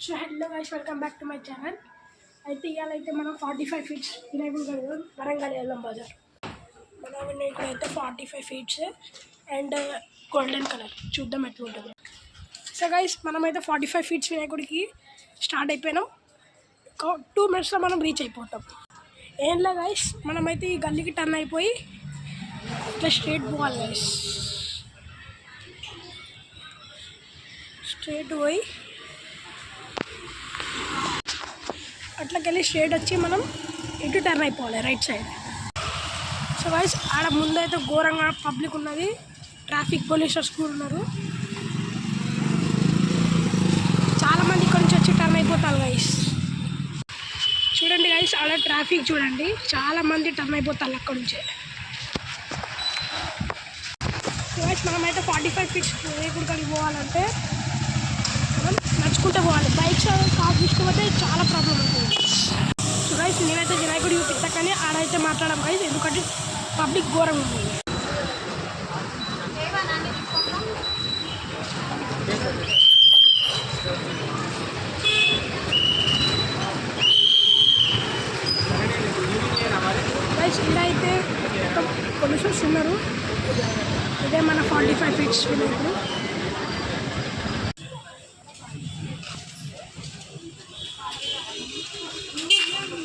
So hello guys, welcome back to my channel. అయితే ఇవాళ అయితే మనం 45 ఫీట్స్ వినాయకుడు కడదాం వరంగల్ ఎల్లం బజార్. మన వినాయకుడు అయితే 45 ఫీట్స్ అండ్ గోల్డెన్ కలర్. చూద్దాం ఎట్లా ఉంటుంది. సో గైస్, మనమైతే 45 ఫీట్స్ వినాయకుడికి స్టార్ట్ అయిపోయినాం. 2 మినిట్స్లో మనం రీచ్ అయిపోతాం. ఏంలా గైస్, మనమైతే ఈ గల్లీకి టర్న్ అయిపోయి ఇట్లా స్ట్రేట్ పోవాలి గైస్. స్ట్రేట్ పోయి అట్లకెళ్ళి స్ట్రేట్ వచ్చి మనం ఇటు టర్న్ అయిపోవాలి రైట్ సైడ్. సో గైస్, ఆడ ముందైతే ఘోరంగా పబ్లిక్ ఉన్నది. ట్రాఫిక్ పోలీసర్స్ కూడా ఉన్నారు. చాలామంది ఇక్కడ నుంచి వచ్చి టర్న్ అయిపోతారు గైస్. చూడండి గైస్, ఆడ ట్రాఫిక్ చూడండి, చాలామంది టర్న్ అయిపోతారు అక్కడ నుంచే. సో గైస్, మనమైతే 45 ఫీట్స్ ఎక్కడికి పోవాలంటే మనం నడుచుకుంటూ పోవాలి. బైక్స్ కార్ తీసుకోకపోతే చాలా ప్రాబ్లం అవుతుంది. సో గైస్, నేనైతే వినాయకుడు చూపిస్తా కానీ ఆడైతే మాట్లాడడం గైస్, ఎందుకంటే పబ్లిక్ ఘోరంగా ఉంది. గైస్, ఇలా అయితే మొత్తం పోలీసర్స్ ఉన్నారు. ఇదే మన 45 ఫీట్స్ వినాయకుడు.